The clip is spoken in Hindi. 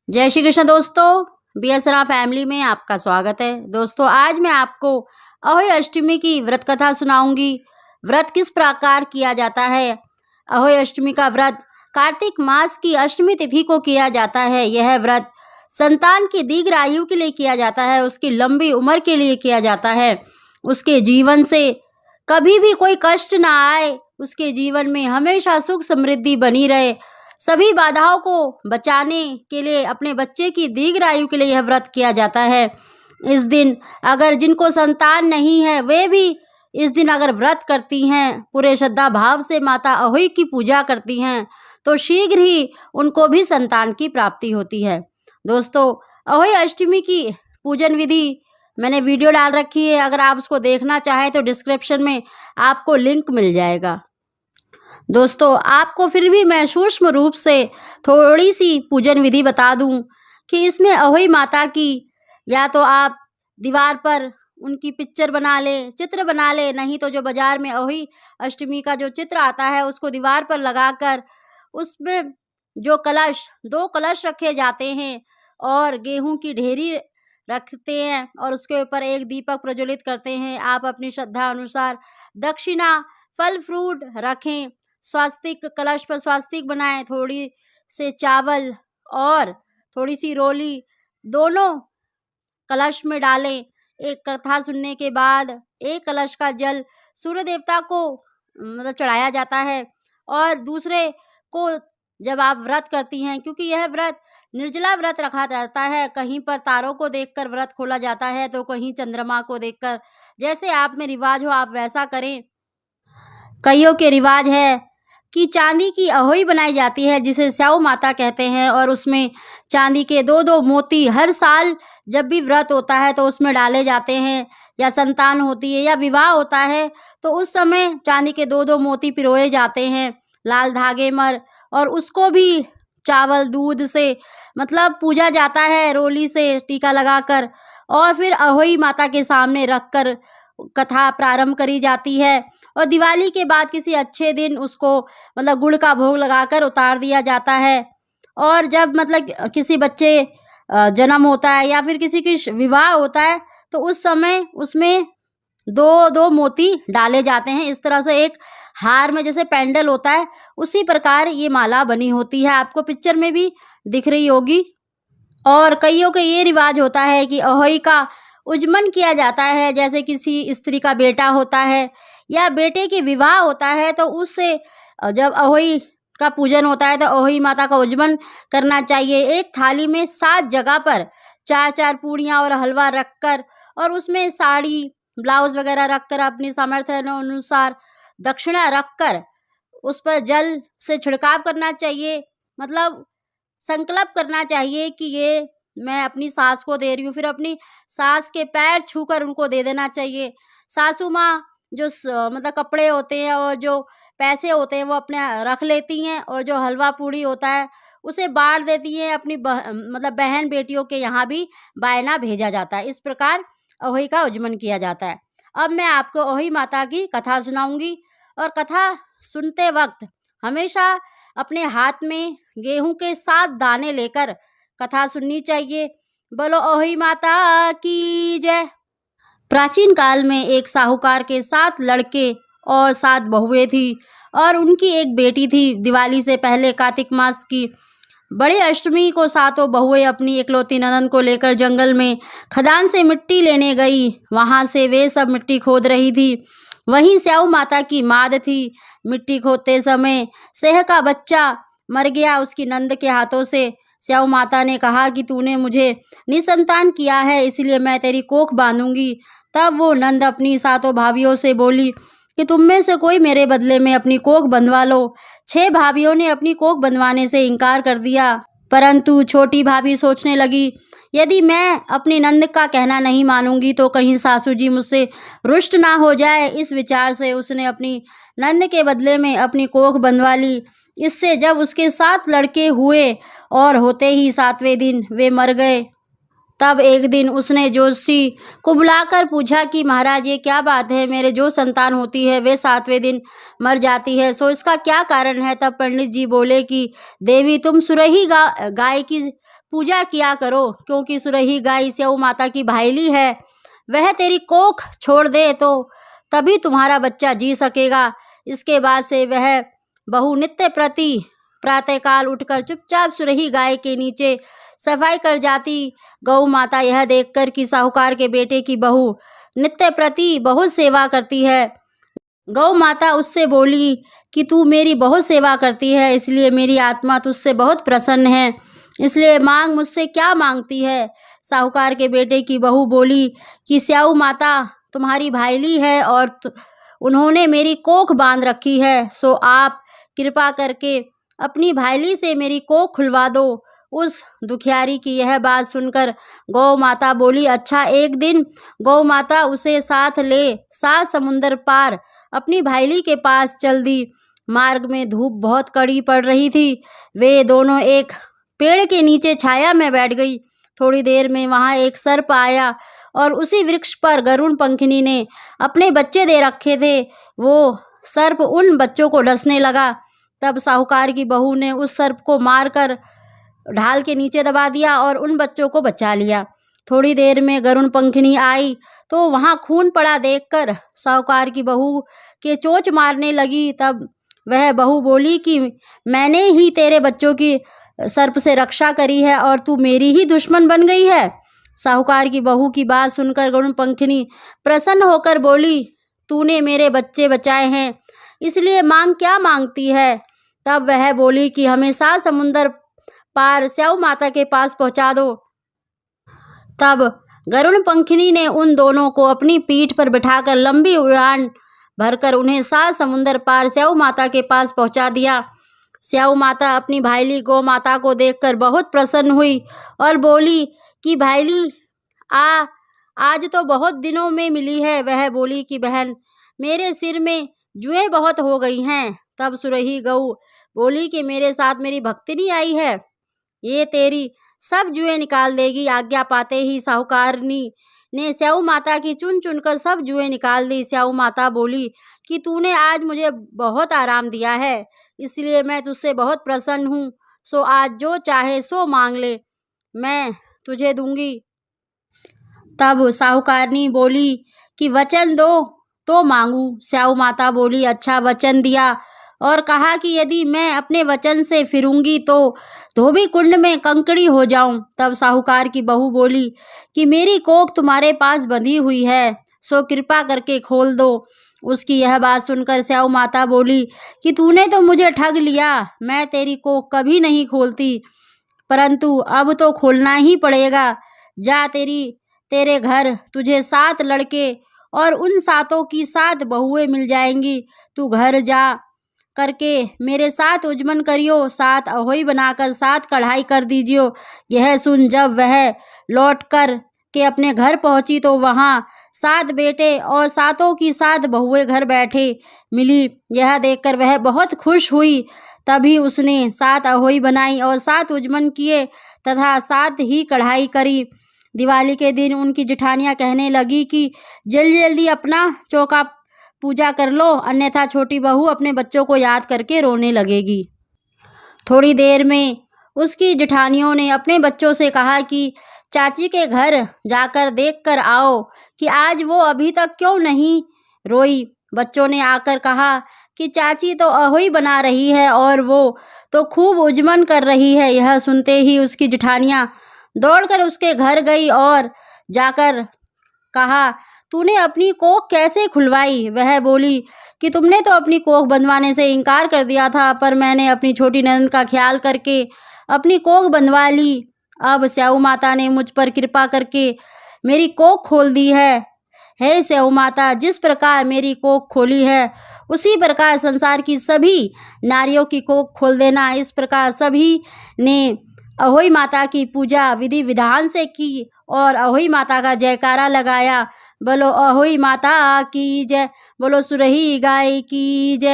जय श्री कृष्ण दोस्तों, बीएसरा फैमिली में आपका स्वागत है। दोस्तों आज मैं आपको अहोई अष्टमी की व्रत कथा सुनाऊंगी। व्रत किस प्रकार किया जाता है। अहोई अष्टमी का व्रत कार्तिक मास की अष्टमी तिथि को किया जाता है। यह व्रत संतान की दीर्घ आयु के लिए किया जाता है, उसकी लंबी उम्र के लिए किया जाता है, उसके जीवन से कभी भी कोई कष्ट ना आए, उसके जीवन में हमेशा सुख समृद्धि बनी रहे, सभी बाधाओं को बचाने के लिए अपने बच्चे की दीर्घ आयु के लिए यह व्रत किया जाता है। इस दिन अगर जिनको संतान नहीं है वे भी इस दिन अगर व्रत करती हैं, पूरे श्रद्धा भाव से माता अहोई की पूजा करती हैं, तो शीघ्र ही उनको भी संतान की प्राप्ति होती है। दोस्तों अहोई अष्टमी की पूजन विधि मैंने वीडियो डाल रखी है, अगर आप उसको देखना चाहें तो डिस्क्रिप्शन में आपको लिंक मिल जाएगा। दोस्तों आपको फिर भी मैं सूक्ष्म रूप से थोड़ी सी पूजन विधि बता दूं कि इसमें अहोई माता की या तो आप दीवार पर उनकी पिक्चर बना ले, चित्र बना ले, नहीं तो जो बाजार में अहोई अष्टमी का जो चित्र आता है उसको दीवार पर लगाकर उसमें जो दो कलश रखे जाते हैं और गेहूं की ढेरी रखते हैं और उसके ऊपर एक दीपक प्रज्वलित करते हैं। आप अपनी श्रद्धा अनुसार दक्षिणा फल फ्रूट रखें, स्वास्तिक कलश पर स्वास्तिक बनाएं, थोड़ी से चावल और थोड़ी सी रोली दोनों कलश में डालें। एक कथा सुनने के बाद एक कलश का जल सूर्य देवता को चढ़ाया जाता है और दूसरे को जब आप व्रत करती हैं, क्योंकि यह व्रत निर्जला व्रत रखा जाता है, कहीं पर तारों को देखकर व्रत खोला जाता है तो कहीं चंद्रमा को देखकर, जैसे आप में रिवाज हो आप वैसा करें। कईयों के रिवाज है कि चांदी की अहोई बनाई जाती है जिसे स्याऊ माता कहते हैं और उसमें चांदी के दो दो मोती हर साल जब भी व्रत होता है तो उसमें डाले जाते हैं, या संतान होती है या विवाह होता है तो उस समय चांदी के दो दो मोती पिरोए जाते हैं लाल धागे मर, और उसको भी चावल दूध से पूजा जाता है, रोली से टीका लगाकर, और फिर अहोई माता के सामने रखकर कथा प्रारंभ करी जाती है। और दिवाली के बाद किसी अच्छे दिन उसको गुड़ का भोग लगाकर उतार दिया जाता है। और जब किसी बच्चे जन्म होता है या फिर किसी की विवाह होता है तो उस समय उसमें दो दो मोती डाले जाते हैं। इस तरह से एक हार में जैसे पेंडल होता है उसी प्रकार ये माला बनी होती है, आपको पिक्चर में भी दिख रही होगी। और कईयों का ये रिवाज होता है कि अहोई का उज्जमन किया जाता है, जैसे किसी स्त्री का बेटा होता है या बेटे के विवाह होता है तो उससे जब अहोई का पूजन होता है तो अहोई माता का उज्जमन करना चाहिए। एक थाली में 7 जगह पर 4-4 पूड़ियाँ और हलवा रखकर और उसमें साड़ी ब्लाउज वगैरह रखकर अपनी सामर्थ्य अनुसार दक्षिणा रखकर उस पर जल से छिड़काव करना चाहिए, संकल्प करना चाहिए कि ये मैं अपनी सास को दे रही हूँ। फिर अपनी सास के पैर छूकर उनको दे देना चाहिए। सासू माँ जो कपड़े होते हैं और जो पैसे होते हैं वो अपने रख लेती हैं और जो हलवा पूड़ी होता है उसे बांट देती हैं। अपनी बहन बेटियों के यहाँ भी बायना भेजा जाता है। इस प्रकार अहोई का उज्जमन किया जाता है। अब मैं आपको अहोई माता की कथा सुनाऊंगी और कथा सुनते वक्त हमेशा अपने हाथ में गेहूं के 7 दाने लेकर कथा सुननी चाहिए। बोलो अहोई माता की जय। प्राचीन काल में एक साहूकार के 7 लड़के और 7 बहुएं थी और उनकी एक बेटी थी। दिवाली से पहले कार्तिक मास की बड़ी अष्टमी को 7 बहुएं अपनी इकलौती ननद को लेकर जंगल में खदान से मिट्टी लेने गई। वहां से वे सब मिट्टी खोद रही थी। वहीं स्याऊ माता की माद थी। मिट्टी खोदते समय सेह का बच्चा मर गया उसकी नंद के हाथों से। स्याऊ माता ने कहा कि तूने मुझे निसंतान किया है, इसलिए मैं तेरी कोख बांधूंगी। तब वो नंद अपनी 7 भाभियों से बोली कि तुम में से कोई मेरे बदले में अपनी कोख बंधवा लो। 6 भाभियों ने अपनी कोख बंधवाने से इनकार कर दिया, परंतु छोटी भाभी सोचने लगी यदि मैं अपनी नंद का कहना नहीं मानूंगी तो कहीं सासू जी मुझसे रुष्ट ना हो जाए। इस विचार से उसने अपनी नंद के बदले में अपनी कोख बंधवा ली। इससे जब उसके 7 लड़के हुए और होते ही 7वें दिन वे मर गए। तब एक दिन उसने जोशी को बुलाकर पूछा कि महाराज ये क्या बात है, मेरे जो संतान होती है वे 7वें दिन मर जाती है, सो इसका क्या कारण है। तब पंडित जी बोले कि देवी तुम सुरही गाय की पूजा किया करो, क्योंकि सुरही गाय स्याऊ माता की भाईली है। वह तेरी कोख छोड़ दे तो तभी तुम्हारा बच्चा जी सकेगा। इसके बाद से वह बहू नित्य प्रति प्रातःकाल उठकर चुपचाप सुरही गाय के नीचे सफाई कर जाती। गौ माता यह देखकर कि साहूकार के बेटे की बहू नित्य प्रति बहुत सेवा करती है, गौ माता उससे बोली कि तू मेरी बहुत सेवा करती है, इसलिए मेरी आत्मा तुझसे बहुत प्रसन्न है, इसलिए मांग, मुझसे क्या मांगती है। साहूकार के बेटे की बहू बोली कि स्याऊ माता तुम्हारी भाईली है और उन्होंने मेरी कोख बांध रखी है, सो आप कृपा करके अपनी भाईली से मेरी कोख खुलवा दो। उस दुखियारी की यह बात सुनकर गौ माता बोली, अच्छा। एक दिन गौ माता उसे साथ ले 7 समुंदर पार अपनी भाईली के पास चल दी। मार्ग में धूप बहुत कड़ी पड़ रही थी। वे दोनों एक पेड़ के नीचे छाया में बैठ गई। थोड़ी देर में वहां एक सर्प आया और उसी वृक्ष पर गरुड़ पंखिनी ने अपने बच्चे दे रखे थे। वो सर्प उन बच्चों को डसने लगा। तब साहूकार की बहू ने उस सर्प को मारकर ढाल के नीचे दबा दिया और उन बच्चों को बचा लिया। थोड़ी देर में गरुड़ पंखिनी आई तो वहां खून पड़ा देखकर साहूकार की बहू के चोंच मारने लगी। तब वह बहू बोली कि मैंने ही तेरे बच्चों की सर्प से रक्षा करी है और तू मेरी ही दुश्मन बन गई है। साहूकार की बहू की बात सुनकर गरुड़ पंखिनी प्रसन्न होकर बोली, तूने मेरे बच्चे बचाए हैं, इसलिए मांग, क्या मांगती है। तब वह बोली कि हमें 7 समुंदर पार स्याऊ माता के पास पहुंचा दो। तब गरुड़ पंखिनी ने उन दोनों को अपनी पीठ पर बिठाकर लंबी उड़ान भरकर उन्हें 7 समुंदर पार स्याऊ माता के पास पहुंचा दिया। स्याऊ माता अपनी भाईली गौ माता को देखकर बहुत प्रसन्न हुई और बोली कि भाईली आज तो बहुत दिनों में मिली है। वह बोली कि बहन, मेरे सिर में जुएं बहुत हो गई हैं। तब सुरही गऊ बोली कि मेरे साथ मेरी भक्तिनी आई है, ये तेरी सब जुएं निकाल देगी। आज्ञा पाते ही साहूकारनी ने स्याऊ माता की चुन चुनकर सब जुएं निकाल दी। स्याऊ माता बोली कि तूने आज मुझे बहुत आराम दिया है, इसलिए मैं तुझसे बहुत प्रसन्न हूँ, सो आज जो चाहे सो मांग ले, मैं तुझे दूंगी। तब साहूकारनी बोली कि वचन दो तो मांगू। स्याऊ माता बोली, अच्छा। वचन दिया और कहा कि यदि मैं अपने वचन से फिरूंगी तो धोबी कुंड में कंकड़ी हो जाऊं। तब साहूकार की बहू बोली कि मेरी कोख तुम्हारे पास बंधी हुई है, सो कृपा करके खोल दो। उसकी यह बात सुनकर स्याऊ माता बोली कि तूने तो मुझे ठग लिया, मैं तेरी कोख कभी नहीं खोलती, परंतु अब तो खोलना ही पड़ेगा। जा, तेरे घर तुझे 7 लड़के और उन 7 की 7 बहुएं मिल जाएंगी। तू घर जा करके मेरे साथ उजमन करियो, 7 अहोई बनाकर 7 कढ़ाई कर दीजियो। यह सुन जब वह लौट कर के अपने घर पहुंची तो वहां 7 बेटे और 7 की 7 बहुएं घर बैठे मिली। यह देखकर वह बहुत खुश हुई। तभी उसने 7 अहोई बनाई और 7 उजमन किए तथा 7 ही कढ़ाई करी। दिवाली के दिन उनकी जेठानियां कहने लगी कि जल्दी जल्दी अपना चौका पूजा कर लो, अन्यथा छोटी बहू अपने बच्चों को याद करके रोने लगेगी। थोड़ी देर में उसकी जेठानियों ने अपने बच्चों से कहा कि चाची के घर जाकर देख कर आओ कि आज वो अभी तक क्यों नहीं रोई। बच्चों ने आकर कहा कि चाची तो अहोई बना रही है और वो तो खूब उजमन कर रही है। यह सुनते ही उसकी जेठानियां दौड़कर उसके घर गई और जाकर कहा, तूने अपनी कोख कैसे खुलवाई। वह बोली कि तुमने तो अपनी कोख बंधवाने से इनकार कर दिया था, पर मैंने अपनी छोटी ननद का ख्याल करके अपनी कोख बंधवा ली। अब स्याऊ माता ने मुझ पर कृपा करके मेरी कोख खोल दी है। हे स्याऊ माता, जिस प्रकार मेरी कोख खोली है उसी प्रकार संसार की सभी नारियों की कोख खोल देना। इस प्रकार सभी ने अहोई माता की पूजा विधि विधान से की और अहोई माता का जयकारा लगाया। बोलो अहोई माता की जय, बोलो सुरही गाय की जय।